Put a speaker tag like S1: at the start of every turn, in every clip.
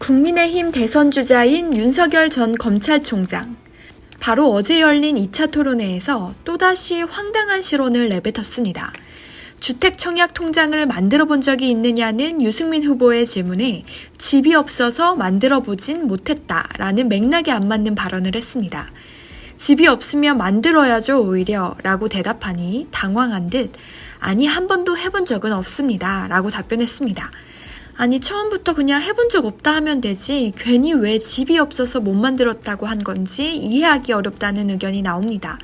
S1: 국민의힘 대선 주자인 윤석열 전 검찰총장. 바로 어제 열린 2차 토론회에서 또다시 황당한 실언을 내뱉었습니다. 주택 청약 통장을 만들어 본 적이 있느냐는 유승민 후보의 질문에 집이 없어서 만들어 보진 못했다라는 맥락에 안 맞는 발언을 했습니다. 집이 없으면 만들어야죠 오히려 라고 대답하니 당황한 듯 아니 한 번도 해본 적은 없습니다 라고 답변했습니다. 아니 처음부터 그냥 해본 적 없다 하면 되지 괜히 왜 집이 없어서 못 만들었다고 한 건지 이해하기 어렵다는 의견이 나옵니다.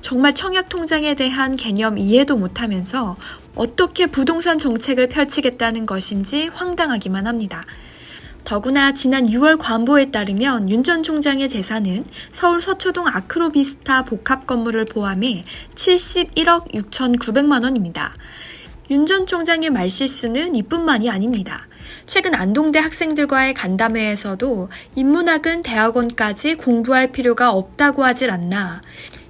S1: 정말 청약통장에 대한 개념 이해도 못하면서 어떻게 부동산 정책을 펼치겠다는 것인지 황당하기만 합니다. 더구나 지난 6월 관보에 따르면 윤 전 총장의 재산은 서울 서초동 아크로비스타 복합 건물을 포함해 71억 6,900만 원입니다. 윤 전 총장의 말실수는 이뿐만이 아닙니다. 최근 안동대 학생들과의 간담회에서도 인문학은 대학원까지 공부할 필요가 없다고 하질 않나.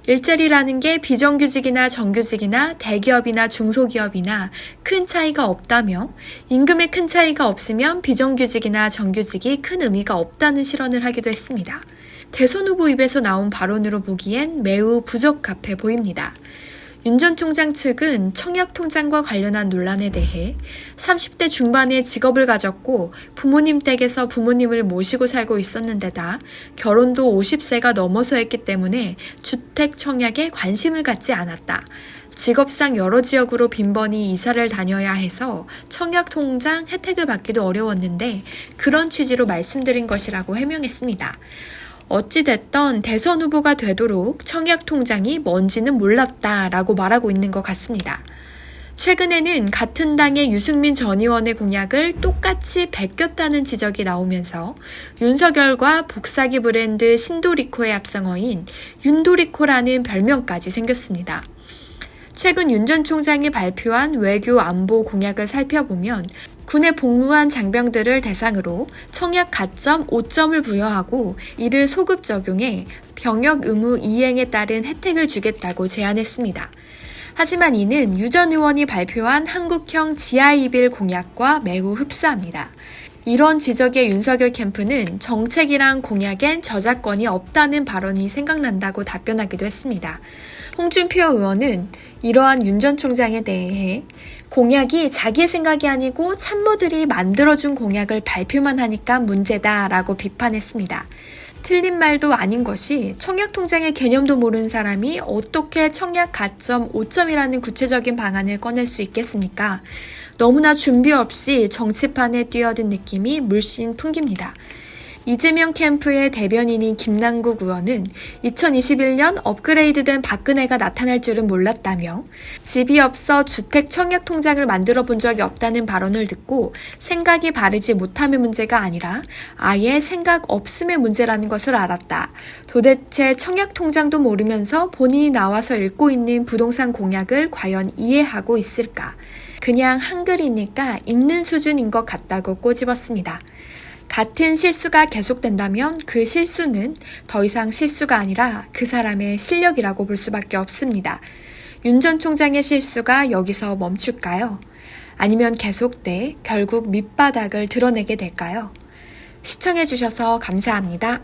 S1: 일자리라는 게 비정규직이나 정규직이나 대기업이나 중소기업이나 큰 차이가 없다며 임금에 큰 차이가 없으면 비정규직이나 정규직이 큰 의미가 없다는 실언을 하기도 했습니다. 대선 후보 입에서 나온 발언으로 보기엔 매우 부적합해 보입니다. 윤 전 총장 측은 청약통장과 관련한 논란에 대해 30대 중반에 직업을 가졌고 부모님 댁에서 부모님을 모시고 살고 있었는데다 결혼도 50세가 넘어서 했기 때문에 주택 청약에 관심을 갖지 않았다. 직업상 여러 지역으로 빈번히 이사를 다녀야 해서 청약통장 혜택을 받기도 어려웠는데 그런 취지로 말씀드린 것이라고 해명했습니다. 어찌됐던 대선 후보가 되도록 청약통장이 뭔지는 몰랐다라고 말하고 있는 것 같습니다. 최근에는 같은 당의 유승민 전 의원의 공약을 똑같이 베꼈다는 지적이 나오면서 윤석열과 복사기 브랜드 신도리코의 합성어인 윤도리코라는 별명까지 생겼습니다. 최근 윤 전 총장이 발표한 외교 안보 공약을 살펴보면 군에 복무한 장병들을 대상으로 청약 가점 5점을 부여하고 이를 소급 적용해 병역 의무 이행에 따른 혜택을 주겠다고 제안했습니다. 하지만 이는 유 전 의원이 발표한 한국형 지하이빌 공약과 매우 흡사합니다. 이런 지적의 윤석열 캠프는 정책이랑 공약엔 저작권이 없다는 발언이 생각난다고 답변하기도 했습니다. 홍준표 의원은 이러한 윤 전 총장에 대해 공약이 자기의 생각이 아니고 참모들이 만들어준 공약을 발표만 하니까 문제다라고 비판했습니다. 틀린 말도 아닌 것이 청약통장의 개념도 모르는 사람이 어떻게 청약 가점 5점이라는 구체적인 방안을 꺼낼 수 있겠습니까? 너무나 준비 없이 정치판에 뛰어든 느낌이 물씬 풍깁니다. 이재명 캠프의 대변인인 김남국 의원은 2021년 업그레이드된 박근혜가 나타날 줄은 몰랐다며 집이 없어 주택 청약 통장을 만들어 본 적이 없다는 발언을 듣고 생각이 바르지 못함의 문제가 아니라 아예 생각 없음의 문제라는 것을 알았다. 도대체 청약 통장도 모르면서 본인이 나와서 읽고 있는 부동산 공약을 과연 이해하고 있을까? 그냥 한글이니까 읽는 수준인 것 같다고 꼬집었습니다. 같은 실수가 계속된다면 그 실수는 더 이상 실수가 아니라 그 사람의 실력이라고 볼 수밖에 없습니다. 윤 전 총장의 실수가 여기서 멈출까요? 아니면 계속돼 결국 밑바닥을 드러내게 될까요? 시청해주셔서 감사합니다.